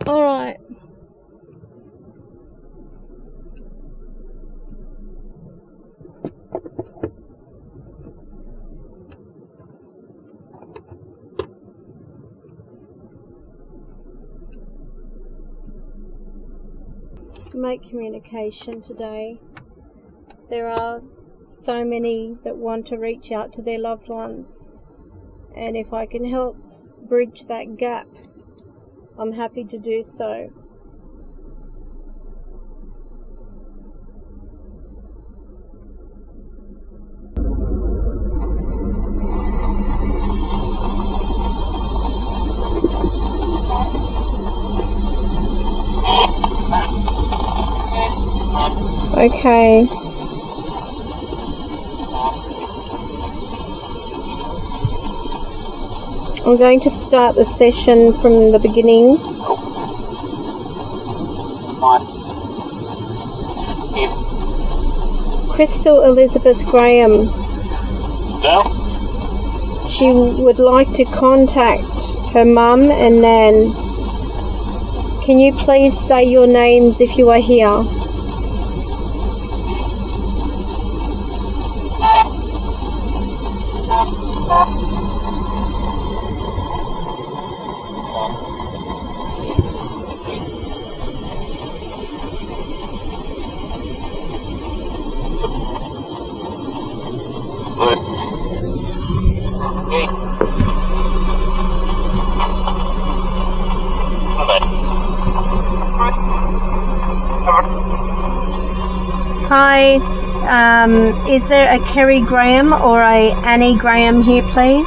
All right. Make communication today. There are so many that want to reach out to their loved ones, and if I can help bridge that gap, I'm happy to do so. Okay. I'm going to start the session from the beginning. Crystal Elizabeth Graham. She would like to contact her mum and Nan. Can you please say your names if you are here? Hi, is there a Kerry Graham or a Annie Graham here, please?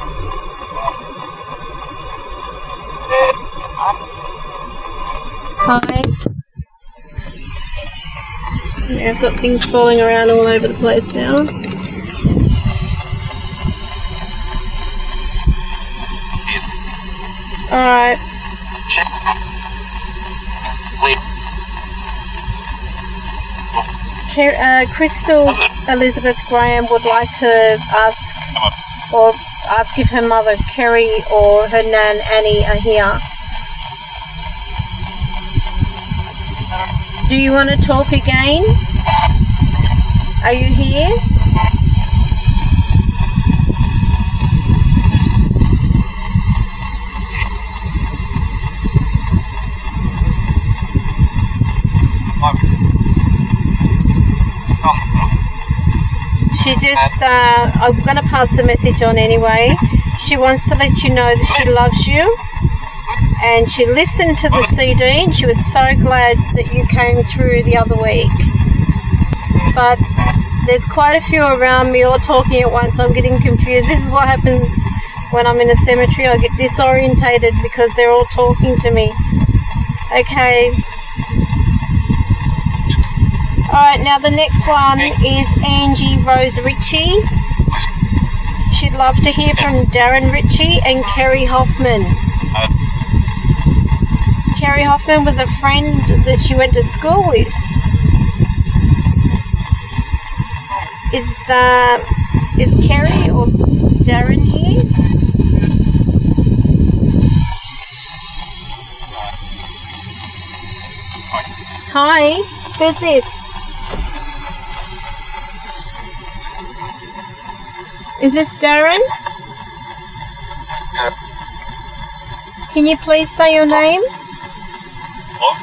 Hi. Yeah, I've got things falling around all over the place now. Alright. Crystal Elizabeth Graham would like to ask if her mother Kerry or her nan Annie are here. Do you want to talk again? Are you here? She just, I'm going to pass the message on anyway. She wants to let you know that she loves you. And she listened to the CD and she was so glad that you came through the other week. But there's quite a few around me all talking at once. I'm getting confused. This is what happens when I'm in a cemetery. I get disorientated because they're all talking to me. Okay. Alright, now the next one is Angie Rose Ritchie. She'd love to hear from Darren Ritchie and Kerry Hoffman. Kerry Hoffman was a friend that she went to school with. Is Kerry or Darren here? Hi, who's this? Is this Darren? Can you please say your name? What?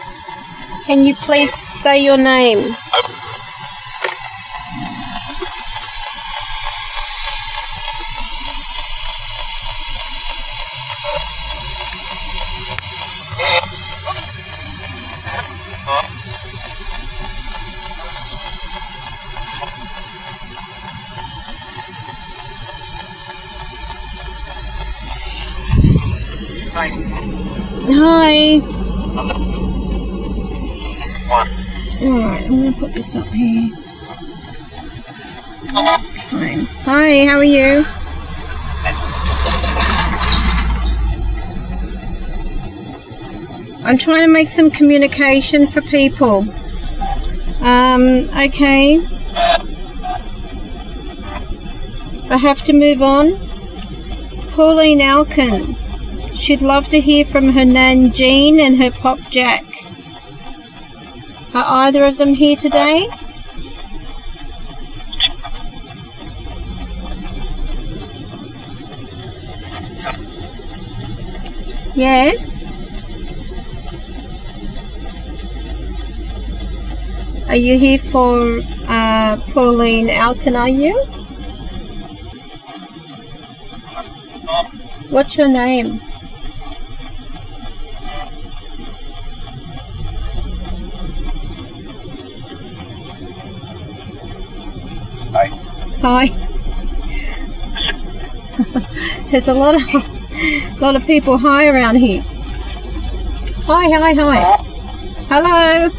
Can you please say your name? Hi. Alright, I'm going to put this up here. Fine. Hi, how are you? I'm trying to make some communication for people. Okay. I have to move on. Pauline Alkin. She'd love to hear from her nan Jean and her pop Jack. Are either of them here today? Yes. Are you here for Pauline Alkin, are you? What's your name? Hi. Hi. There's a lot of people hi around here. Hi. Hello.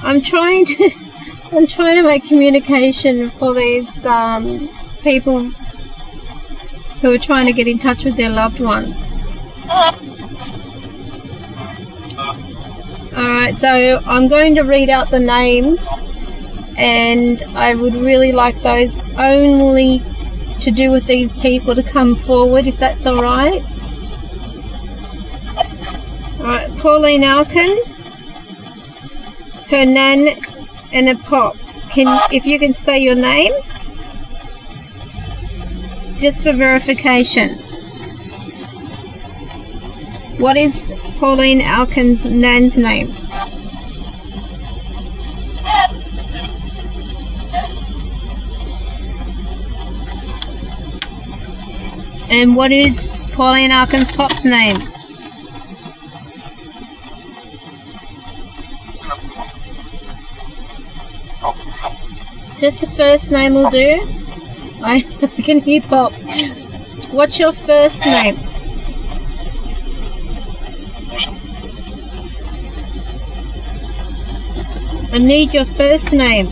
I'm trying to make communication for these people who are trying to get in touch with their loved ones. Alright, so I'm going to read out the names, and I would really like those only to do with these people to come forward, if that's alright. Alright, Pauline Alkin, her nan and a pop. If you can say your name, just for verification. What is Pauline Alkin's nan's name? And what is Pauline Alkin's pop's name? Just the first name will do. I can hear Pop. What's your first name? I need your first name.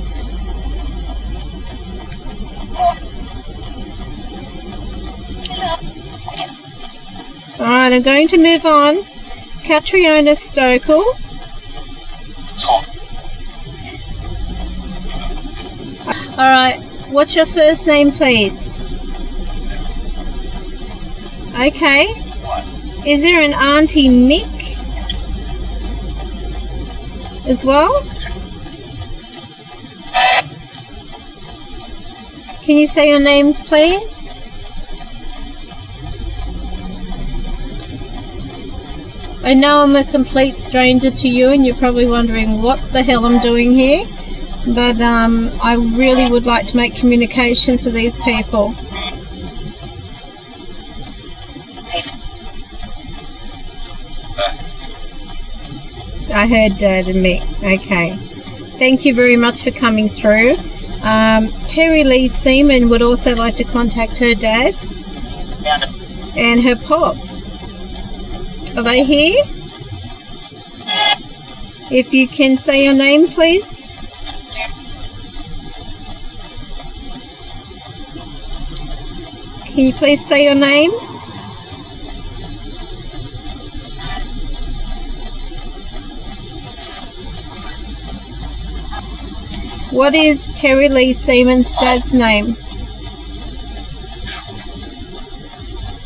Alright, I'm going to move on. Catriona Stokel. Alright, what's your first name, please? Okay. Is there an Auntie Mick as well? Can you say your names, please? I know I'm a complete stranger to you, and you're probably wondering what the hell I'm doing here, but I really would like to make communication for these people. I heard Dad and Mick. Okay. Thank you very much for coming through. Terry Lee Seaman would also like to contact her dad and her pop. Are they here? If you can say your name, please. Can you please say your name? What is Terry Lee Seaman's dad's name?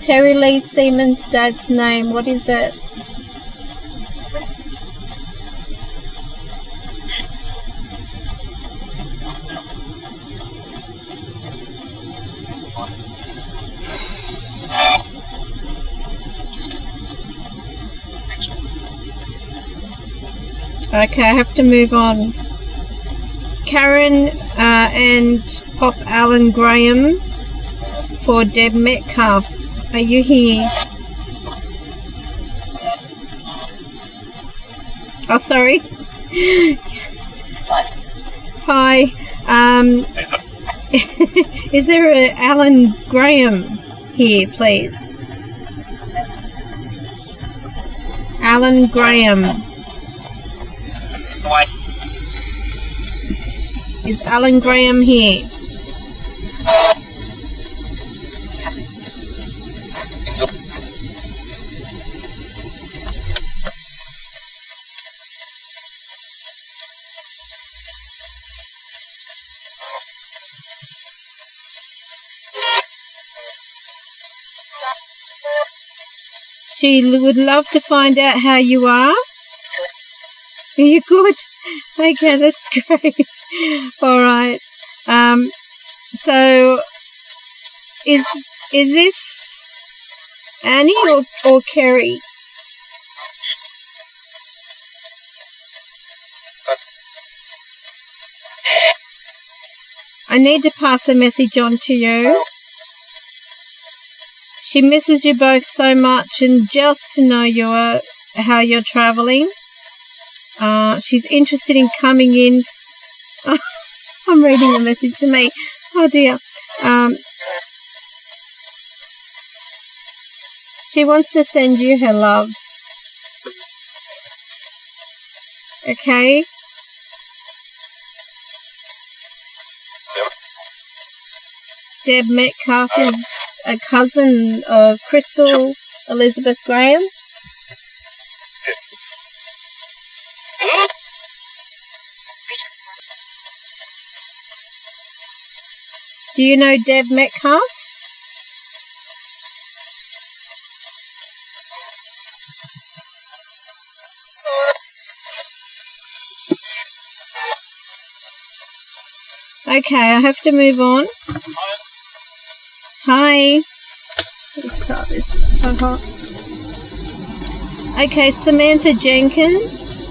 Terry Lee Seaman's dad's name, what is it? Okay, I have to move on. Karen and Pop Alan Graham for Deb Metcalf. Are you here? Oh, sorry. Hi. Is there a Alan Graham here, please? Alan Graham. Is Alan Graham here? She would love to find out how you are. Are you good? Okay, that's great. All right. So is this Annie or Kerry? I need to pass a message on to you. She misses you both so much, and just to know how you're travelling. She's interested in coming in. I'm reading a message to me. Oh dear. She wants to send you her love. Okay? Deb Metcalf is a cousin of Crystal Elizabeth Graham. Do you know Deb Metcalf? Okay, I have to move on. Hi. Let's start this. It's so hot. Okay, Samantha Jenkins.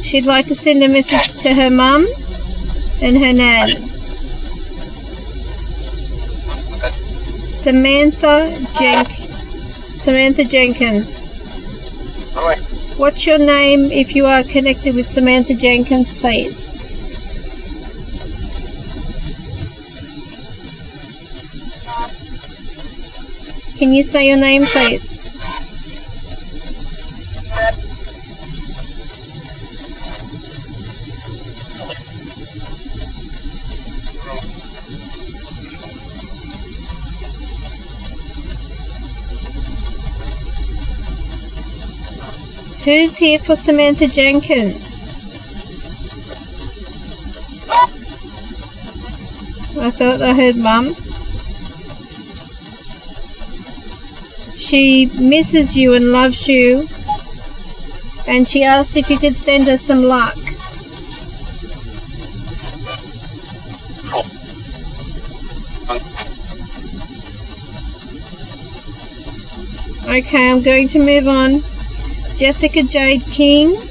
She'd like to send a message to her mum and her nan. Samantha Jenkins. What's your name if you are connected with Samantha Jenkins, please? Can you say your name, please? Who's here for Samantha Jenkins? I thought I heard Mum. She misses you and loves you, and she asked if you could send her some luck. Okay, I'm going to move on. Jessica Jade King.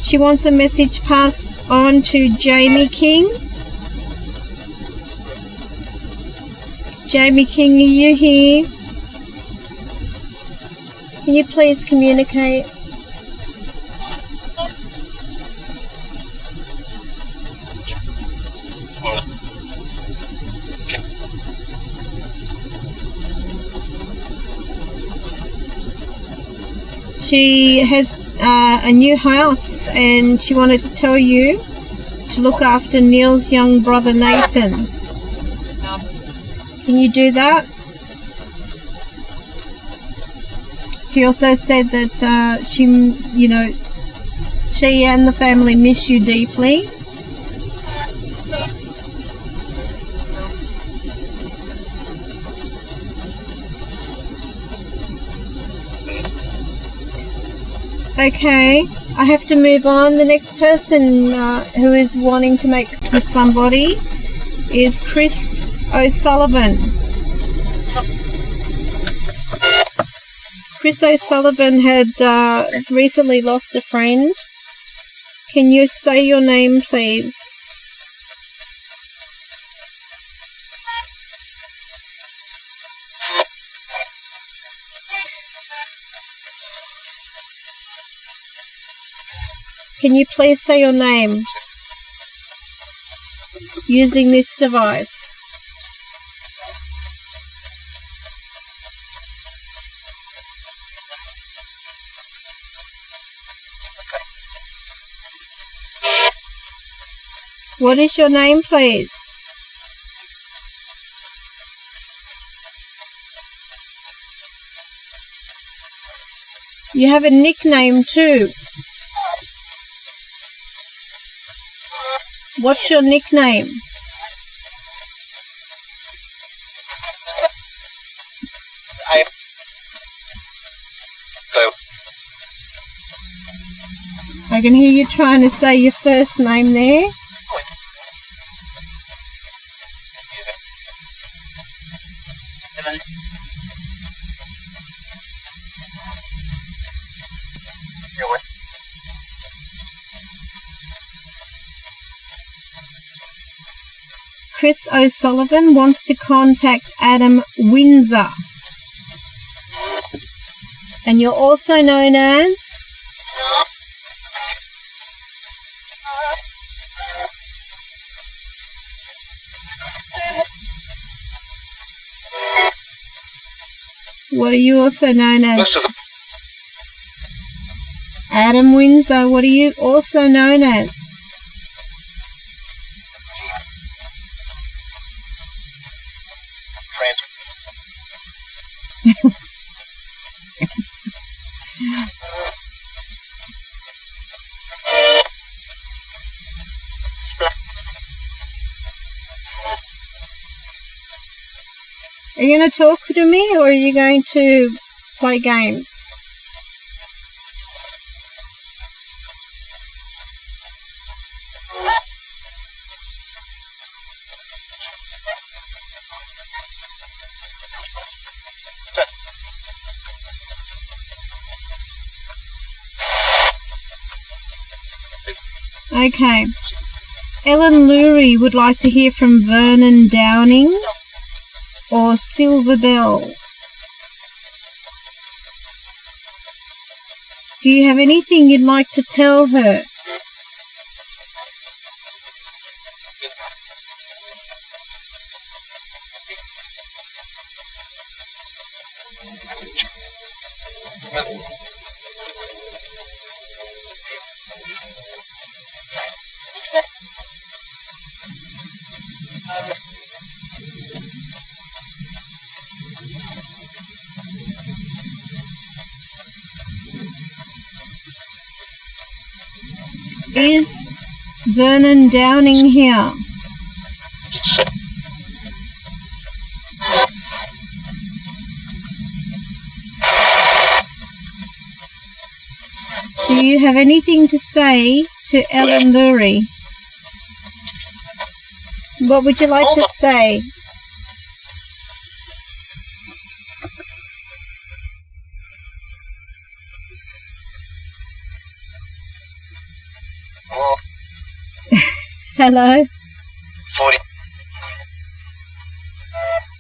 She wants a message passed on to Jamie King. Jamie King, are you here? Can you please communicate? She has a new house, and she wanted to tell you to look after Neil's young brother Nathan. Can you do that? She also said that she and the family miss you deeply. Okay, I have to move on. The next person who is wanting to make with somebody is Chris O'Sullivan. Chris O'Sullivan had recently lost a friend. Can you say your name, please? Can you please say your name using this device? What is your name, please? You have a nickname too. What's your nickname? I can hear you trying to say your first name there. Chris O'Sullivan wants to contact Adam Windsor. And you're also known as... What are you also known as? Adam Windsor, what are you also known as? Are you going to talk to me or are you going to play games? Okay. Ellen Lurie would like to hear from Vernon Downing or Silver Bell. Do you have anything you'd like to tell her? Is Vernon Downing here? Do you have anything to say to Ellen Lurie? What would you like to say? Hello?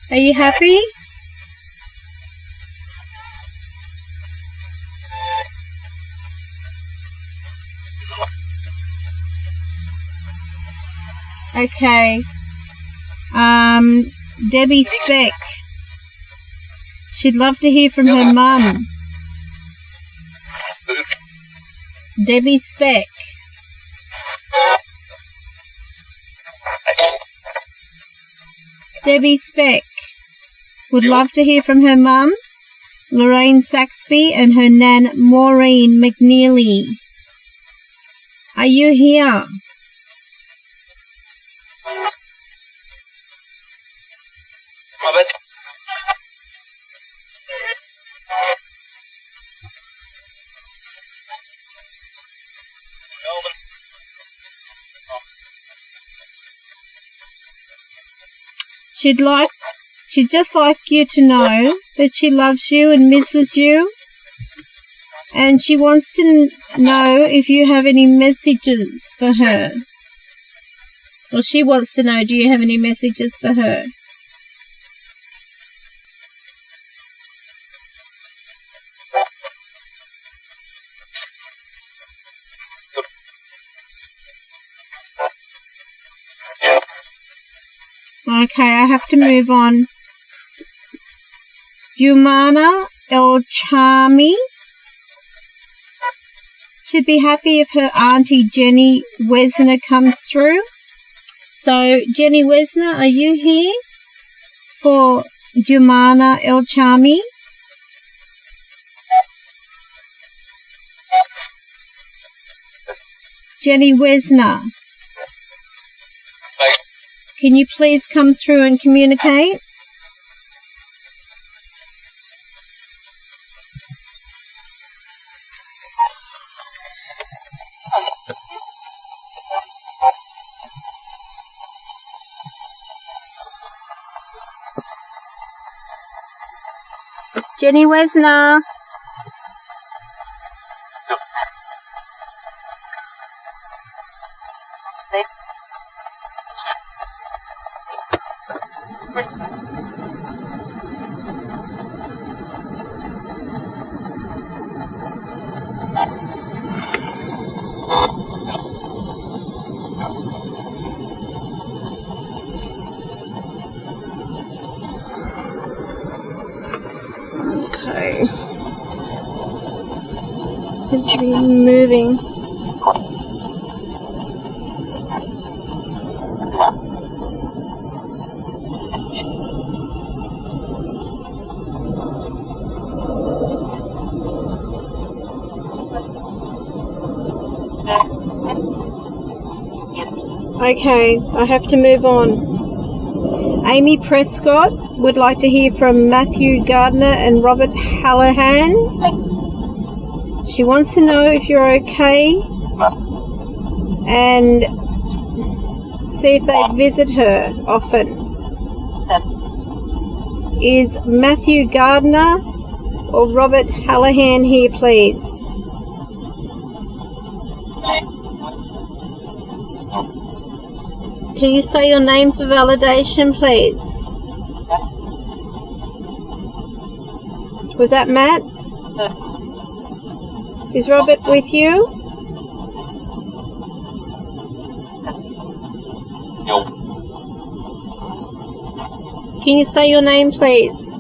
Are you happy? Okay. Debbie Speck. She'd love to hear from her mum. Debbie Speck. Debbie Speck would love to hear from her mum, Lorraine Saxby, and her nan, Maureen McNeely. Are you here? She'd just like you to know that she loves you and misses you. And she wants to know if you have any messages for her. Or she wants to know, do you have any messages for her? Okay, I have to move on. Jumana El Chami. She'd be happy if her auntie Jenny Wesner comes through. So, Jenny Wesner, are you here for Jumana El Chami? Jenny Wesner. Can you please come through and communicate? Jenny Wesner. Okay. Seems to be moving. Okay, I have to move on. Amy Prescott would like to hear from Matthew Gardner and Robert Hallahan. She wants to know if you're okay and see if they visit her often. Is Matthew Gardner or Robert Hallahan here, please? Can you say your name for validation, please? Was that Matt? Is Robert with you? No. Can you say your name, please?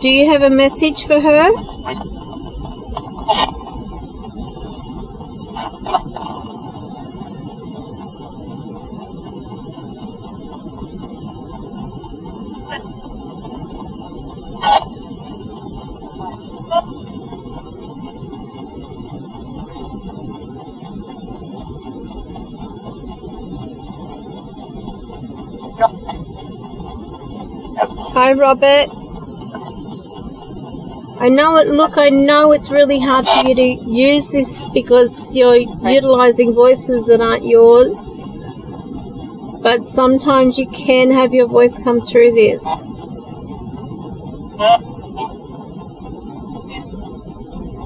Do you have a message for her? Hi, Robert. I know it's really hard for you to use this because you're utilizing voices that aren't yours. But sometimes you can have your voice come through this.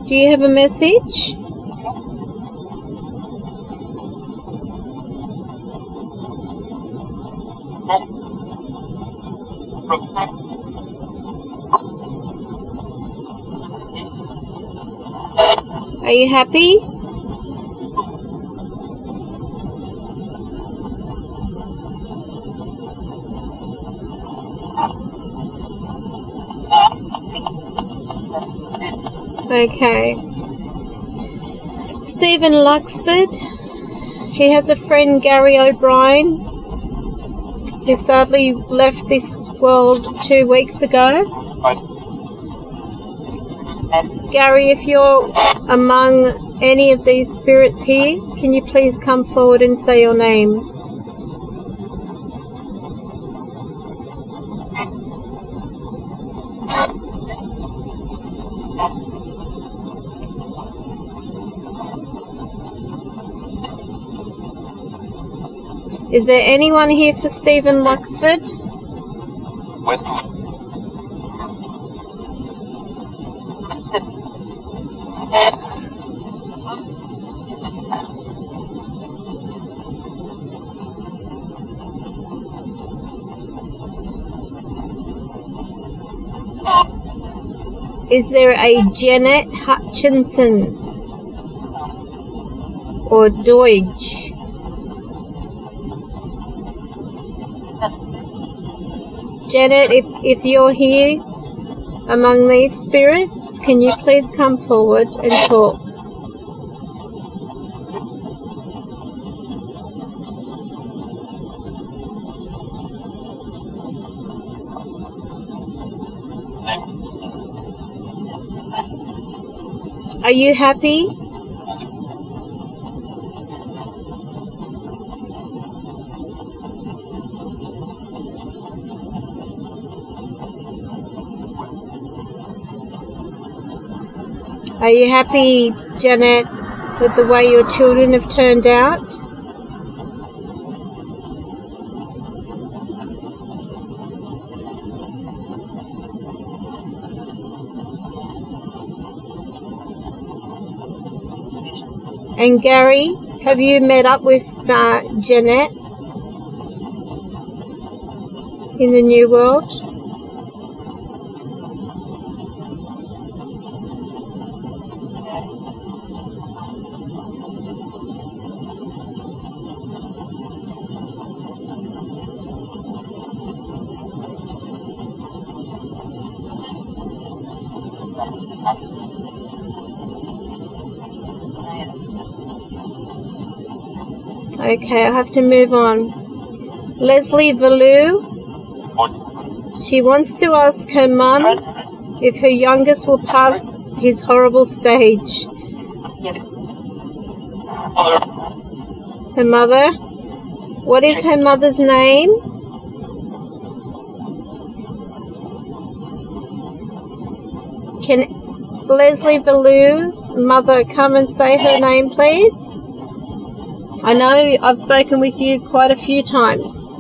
Do you have a message? Are you happy? Okay. Stephen Luxford. He has a friend, Gary O'Brien, who sadly left this world 2 weeks ago. Gary, if you're among any of these spirits here, can you please come forward and say your name? Is there anyone here for Stephen Luxford? What? Is there a Janet Hutchinson or Deutsch? Janet, if you're here among these spirits, can you please come forward and talk? Are you happy? Are you happy, Janet, with the way your children have turned out? And Gary, have you met up with Jeanette in the new world? Okay, I have to move on. Leslie Valou, she wants to ask her mum if her youngest will pass his horrible stage. Her mother? What is her mother's name? Can Leslie Valou's mother come and say her name, please? I know I've spoken with you quite a few times.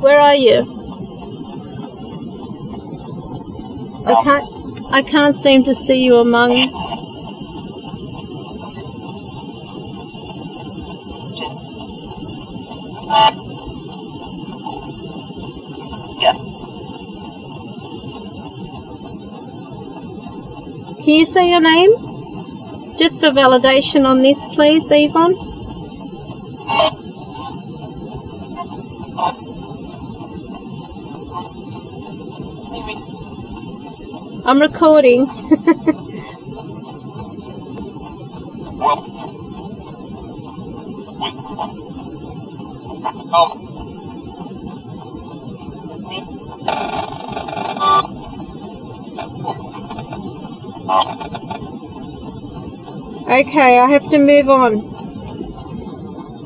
Where are you? I can't seem to see you among. Can you say your name? Just for validation on this, please, Yvonne. I'm recording. Okay, I have to move on.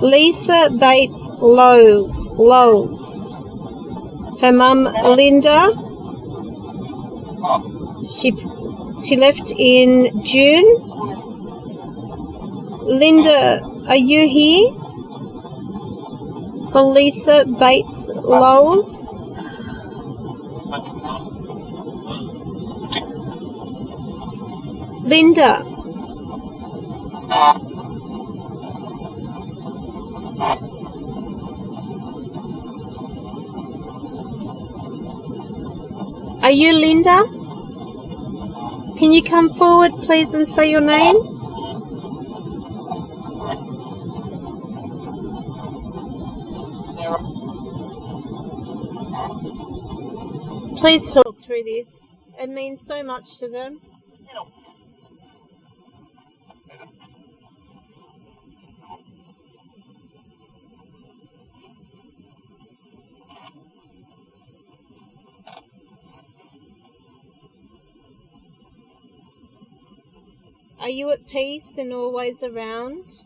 Lisa Bates Lowes. Her mum, Linda. She left in June. Linda, are you here? For Lisa Bates Lowes? Linda. Are you Linda? Can you come forward, please, and say your name? Please talk through this. It means so much to them. Are you at peace and always around?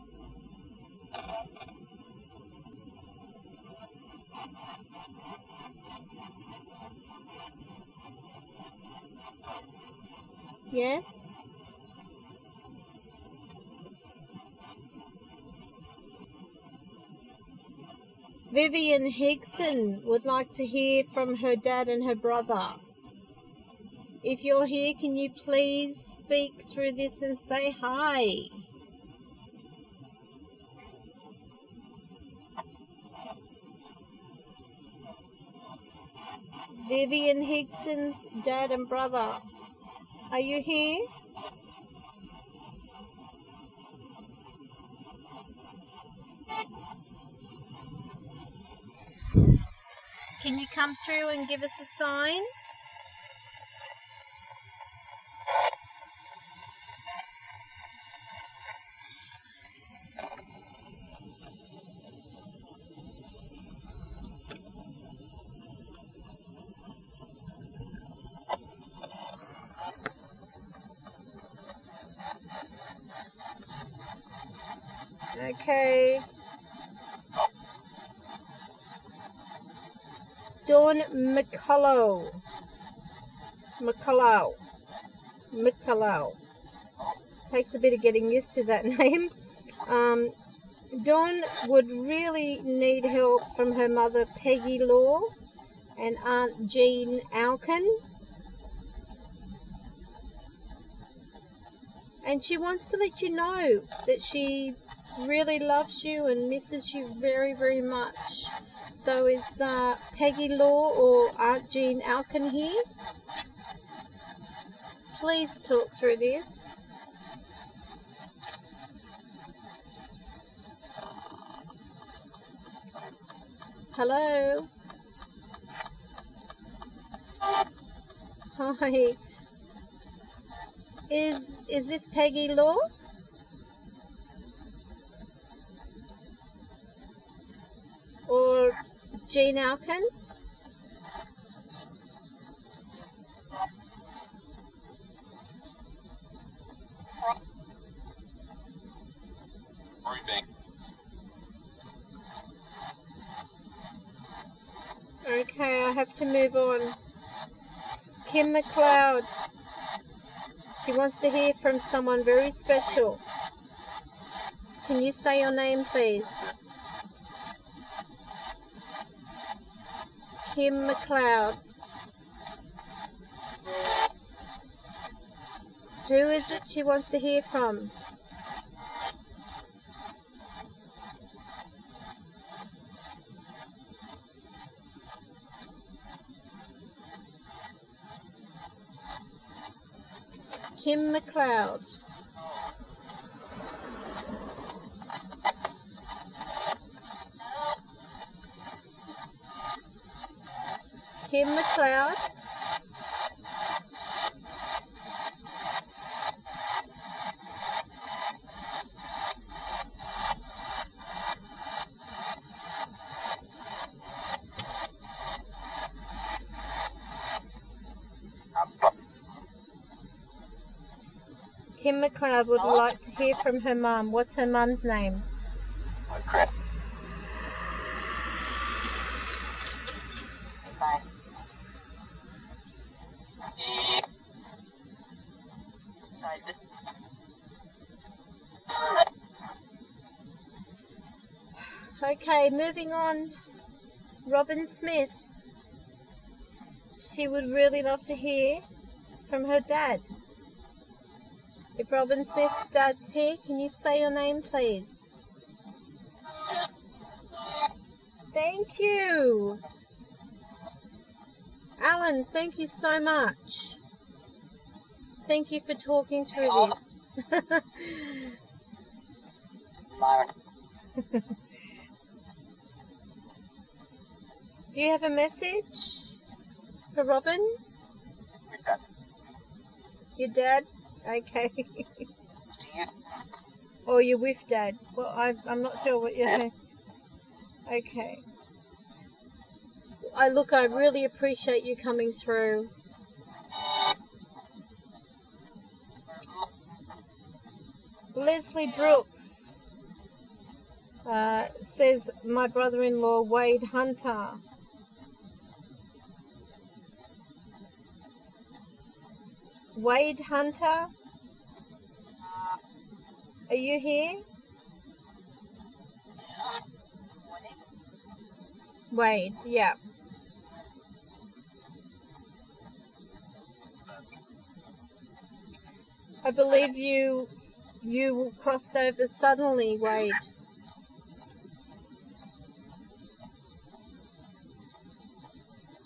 Yes? Vivian Higson would like to hear from her dad and her brother. If you're here, can you please speak through this and say hi? Vivian Higson's dad and brother, are you here? Can you come through and give us a sign? Okay. Dawn McCullough. Mikalau. Takes a bit of getting used to that name. Dawn would really need help from her mother, Peggy Law, and Aunt Jean Alkin. And she wants to let you know that she really loves you and misses you very, very much. So is Peggy Law or Aunt Jean Alkin here? Please talk through this. Hello. Hi. Is this Peggy Law? Or Jean Alkin? Okay, I have to move on. Kim McLeod. She wants to hear from someone very special. Can you say your name, please? Kim McLeod. Who is it she wants to hear from? Kim McLeod. Kim McLeod. Kim McLeod would like to hear from her mum. What's her mum's name? Okay, moving on. Robin Smith. She would really love to hear from her dad. If Robin Smith's dad's here, can you say your name, please? Thank you. Alan, thank you so much. Thank you for talking through this. Do you have a message for Robin? Your dad? Okay. Or you're with Dad? Well, I'm not sure what you're... Okay. I really appreciate you coming through. Leslie Brooks says, my brother-in-law, Wade Hunter. Wade Hunter? Are you here? Wade, yeah. I believe you crossed over suddenly, Wade.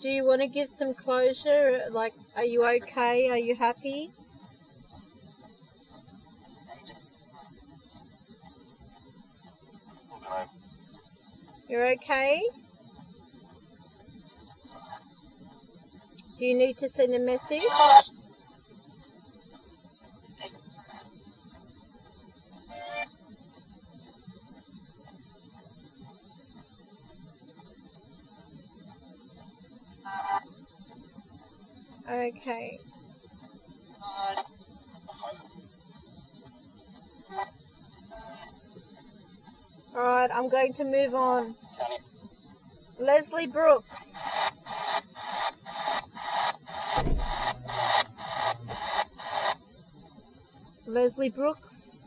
Do you want to give some closure? Like, are you okay? Are you happy? You're okay? Do you need to send a message? Okay. Alright, I'm going to move on. Leslie Brooks. Leslie Brooks.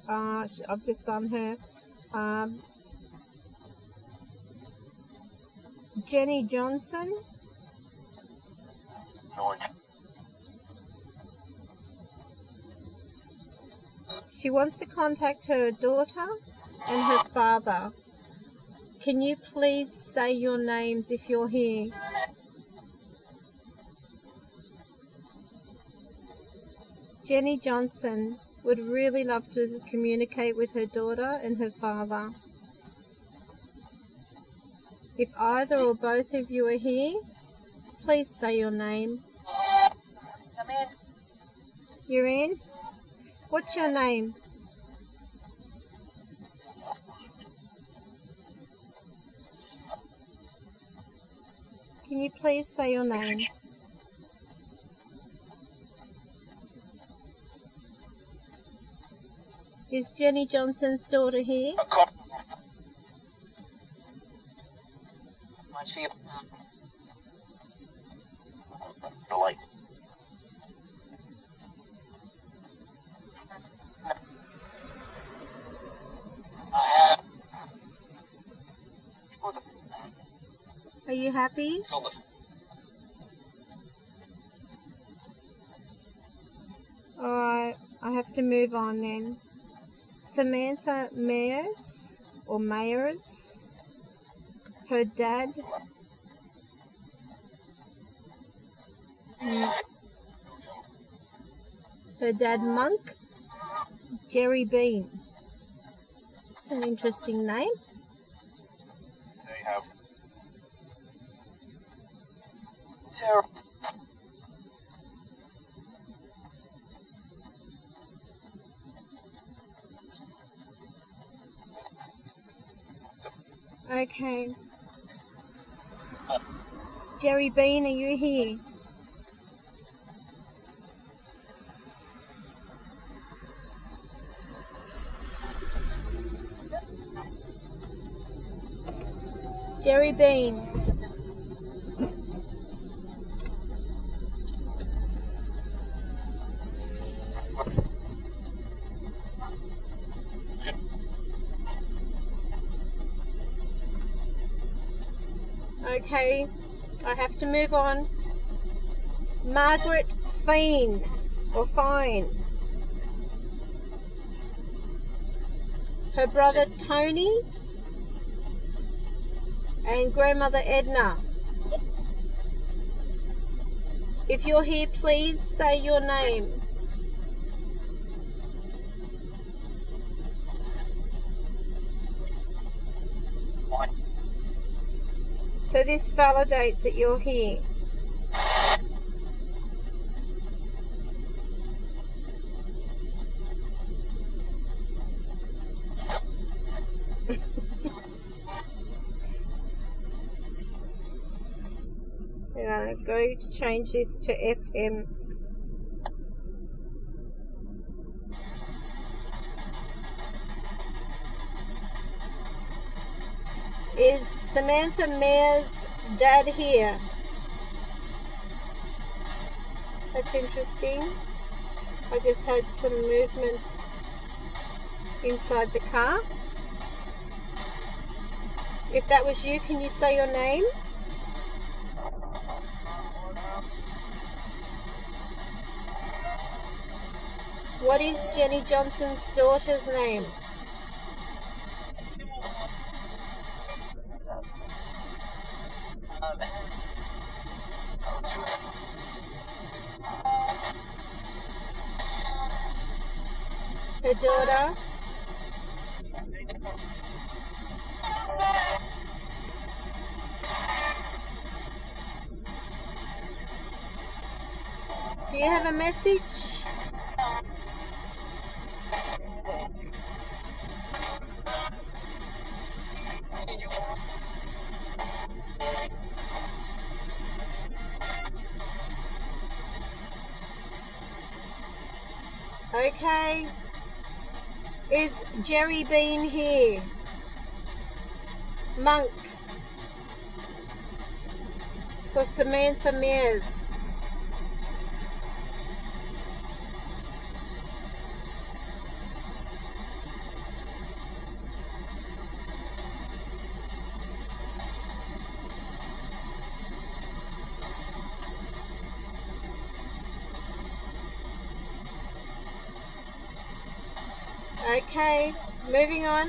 I've just done her. Jenny Johnson. George. She wants to contact her daughter and her father. Can you please say your names if you're here? Jenny Johnson would really love to communicate with her daughter and her father. If either or both of you are here, please say your name. Come in. You're in? What's your name? Can you please say your name? Is Jenny Johnson's daughter here? Much for you. The light. Are you happy? Alright, I have to move on then. Samantha Mayers, or Mayers, her dad. Her dad Monk, Jerry Bean. It's an interesting name. They have. Terrible. Okay. Jerry Bean, are you here? Jerry Bean. Okay, I have to move on. Margaret Fine, or Fine. Her brother Tony and grandmother Edna. If you're here, please say your name. So this validates that you're here. I'm going to change this to FM. Is Samantha Mayer's dad here? That's interesting. I just heard some movement inside the car. If that was you, can you say your name? What is Jenny Johnson's daughter's name? Her daughter? Do you have a message? Okay. Is Jerry Bean here? Monk. For Samantha Mears. Okay, moving on.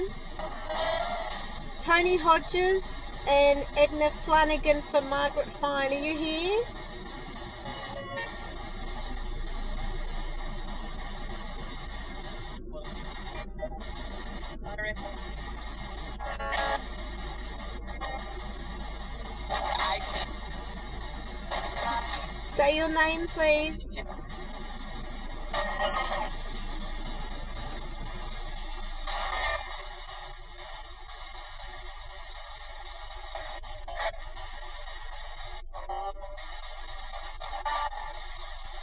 Tony Hodges and Edna Flanagan for Margaret Fine. Are you here? Say your name, please.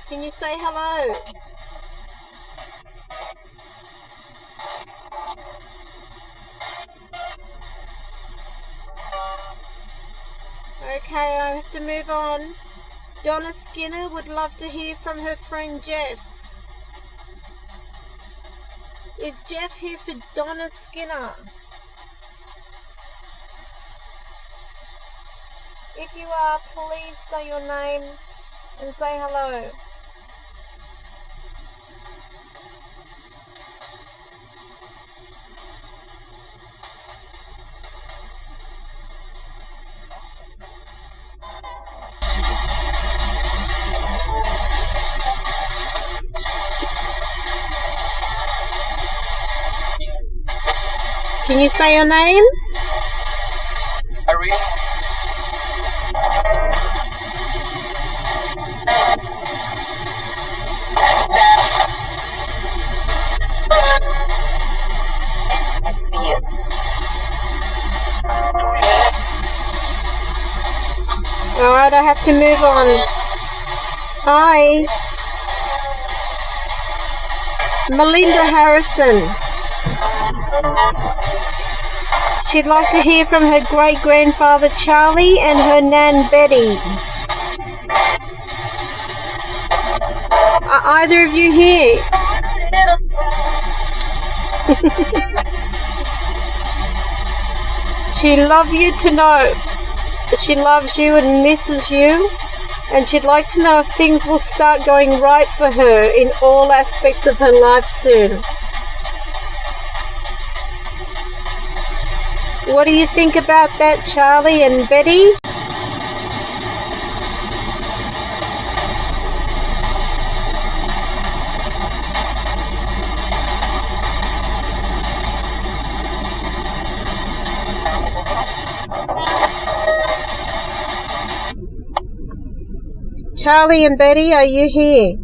Can you say hello? Okay, I have to move on. Donna Skinner would love to hear from her friend Jeff. Is Jeff here for Donna Skinner? If you are, please say your name and say hello. Can you say your name? Irene. Alright, I have to move on. Hi. Melinda Harrison. She'd like to hear from her great-grandfather Charlie and her nan Betty. Are either of you here? She'd love you to know that she loves you and misses you, and she'd like to know if things will start going right for her in all aspects of her life soon. What do you think about that, Charlie and Betty? Charlie and Betty, are you here?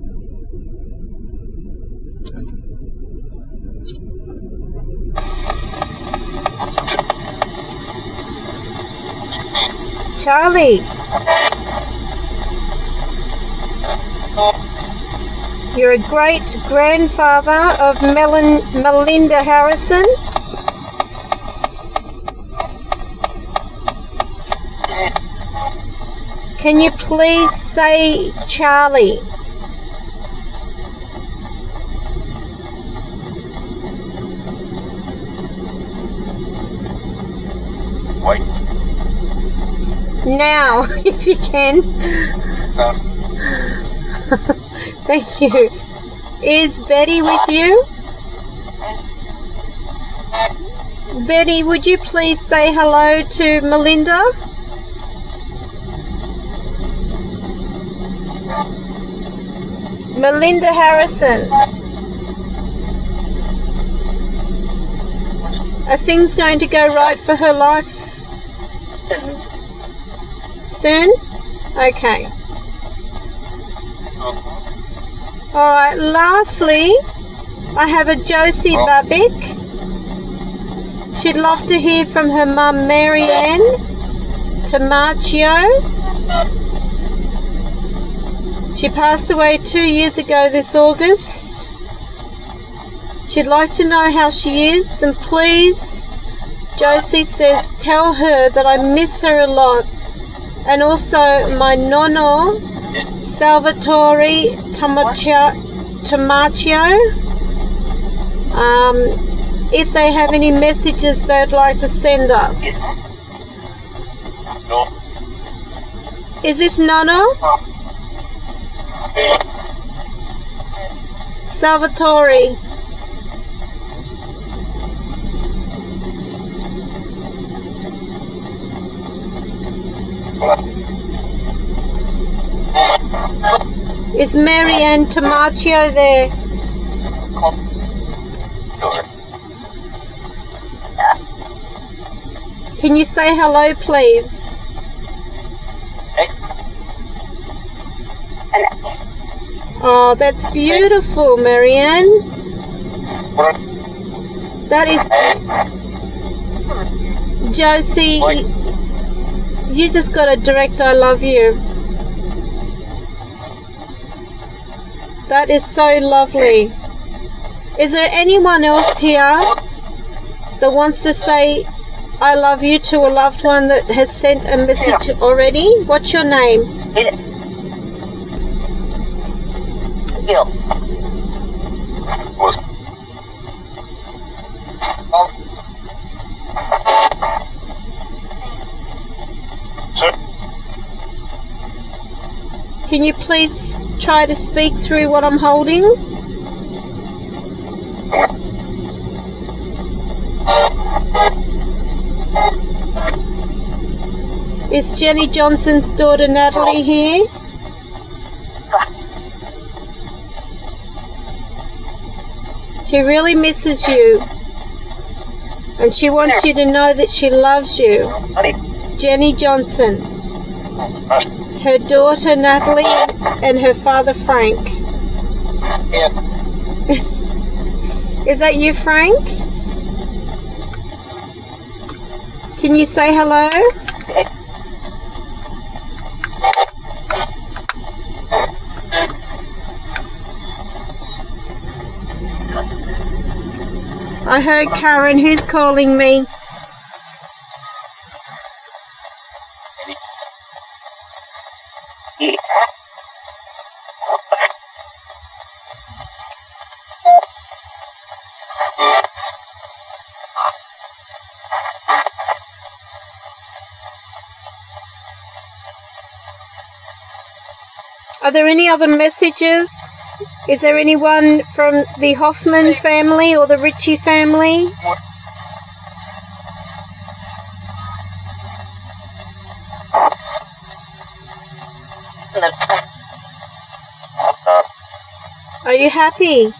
Charlie, you're a great-grandfather of Melinda Harrison. Can you please say Charlie? Wait. Now, if you can. Thank you. Is Betty with you? Betty, would you please say hello to Melinda? Melinda Harrison. Are things going to go right for her life soon? Okay. Alright, lastly, I have a Josie Babick. She'd love to hear from her mum Marianne Tamaccio. She passed away 2 years ago this August. She'd like to know how she is, and please, Josie says, tell her that I miss her a lot. And also my nonno, Salvatore Tamaccio, if they have any messages they'd like to send us. No. Is this Nonno? Salvatore. Is Marianne Tamaccio there? Can you say hello, please? Oh, that's beautiful, Marianne. That is... Josie, you just got a direct I love you. That is so lovely. Is there anyone else here that wants to say I love you to a loved one that has sent a message already? What's your name? Bill. Can you please try to speak through what I'm holding? Is Jenny Johnson's daughter Natalie here? She really misses you. And she wants you to know that she loves you. Jenny Johnson. Her daughter Natalie and her father Frank. Is that you, Frank? Can you say hello? I heard Karen. Who's calling me? Are there any other messages? Is there anyone from the Hoffman family or the Ritchie family? Are you happy?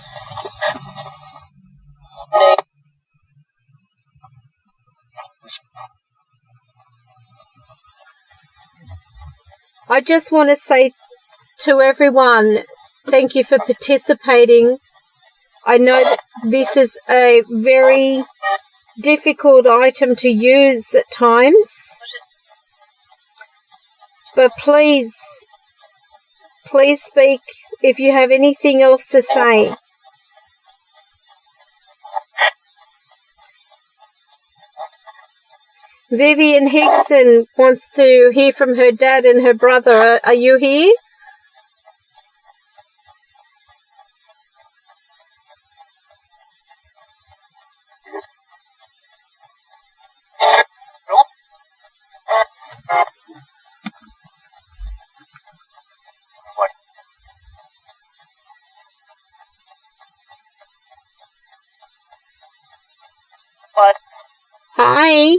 I just want to say to everyone, thank you for participating. I know that this is a very difficult item to use at times, but please speak if you have anything else to say. Vivian Higson wants to hear from her dad and her brother. Are you here? Hi.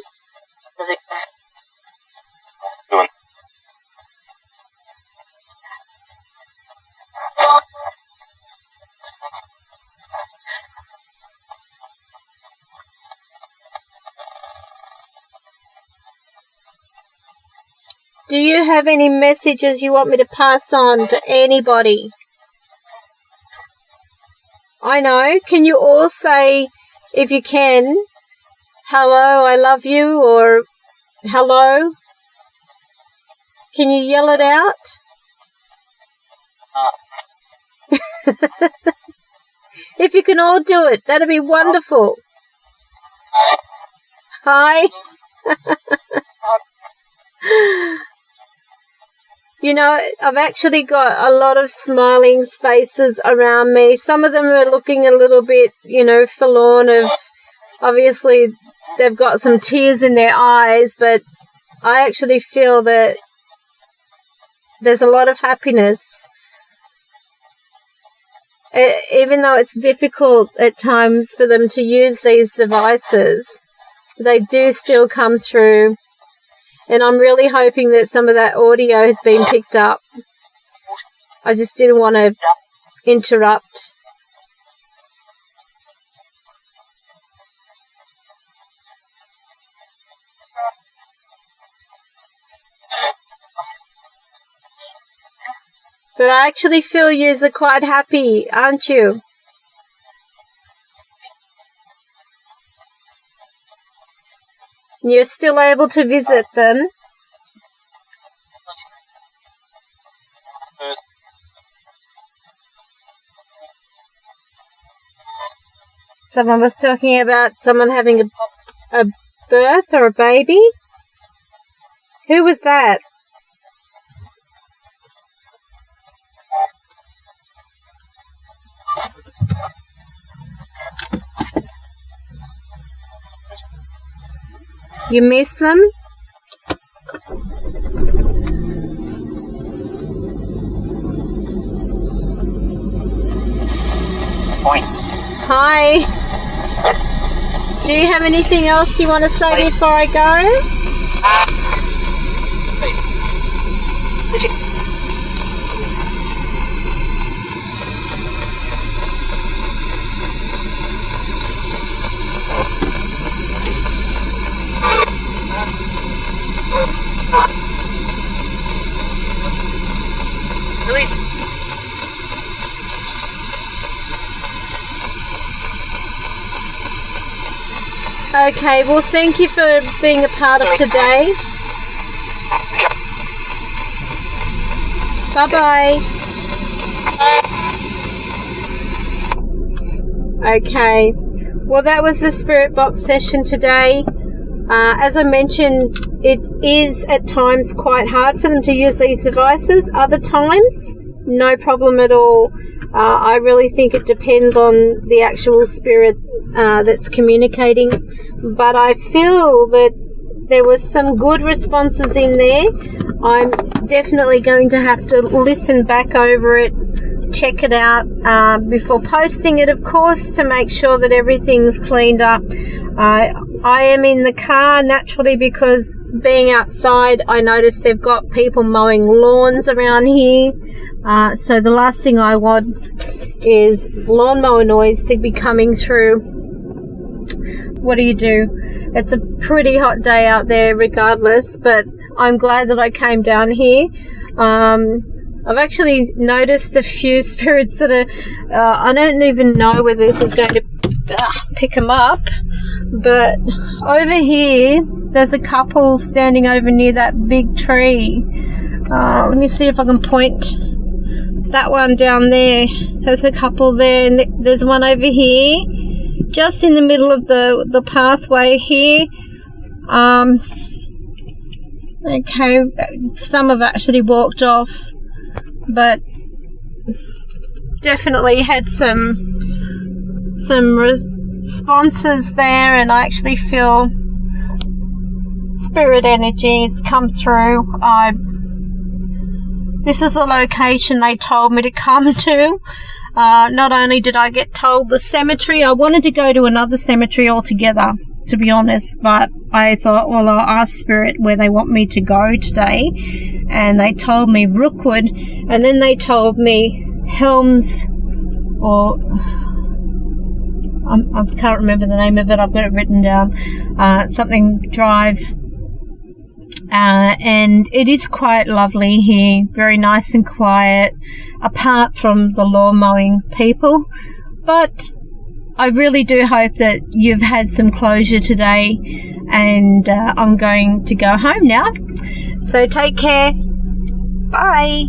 Do you have any messages you want me to pass on to anybody? I know. Can you all say, if you can, hello, I love you, or hello? Can you yell it out? If you can all do it, that'd be wonderful. Hi. You know, I've actually got a lot of smiling faces around me. Some of them are looking a little bit, forlorn of, obviously, they've got some tears in their eyes, but I actually feel that there's a lot of happiness. Even though it's difficult at times for them to use these devices, they do still come through. And I'm really hoping that some of that audio has been picked up. I just didn't want to interrupt. But I actually feel yous are quite happy, aren't you? You're still able to visit them. Someone was talking about someone having a birth or a baby. Who was that? You miss them? Point. Hi. Do you have anything else you want to say before I go? Okay, well, thank you for being a part of today. Bye-bye. Okay, well, that was the Spirit Box session today. As I mentioned, it is at times quite hard for them to use these devices. Other times, no problem at all. I really think it depends on the actual spirit that's communicating. But I feel that there was some good responses in there. I'm definitely going to have to listen back over it, check it out before posting it, of course, to make sure that everything's cleaned up. I am in the car naturally because being outside, I noticed they've got people mowing lawns around here. So the last thing I want is lawnmower noise to be coming through. What do you do? It's a pretty hot day out there regardless, but I'm glad that I came down here. I've actually noticed a few spirits that are, I don't even know whether this is going to pick them up, but over here there's a couple standing over near that big tree. Let me see if I can point that one down there. There's a couple there, and there's one over here just in the middle of the pathway here. Okay, some have actually walked off, but definitely had some responses there, and I actually feel spirit energies come through. This is the location they told me to come to. Not only did I get told the cemetery, I wanted to go to another cemetery altogether, to be honest, but I thought, well, I'll ask Spirit where they want me to go today, and they told me Rookwood, and then they told me Helms, or I can't remember the name of it, I've got it written down, something Drive, and it is quite lovely here, very nice and quiet, apart from the lawn mowing people. But I really do hope that you've had some closure today, and I'm going to go home now. So take care. Bye.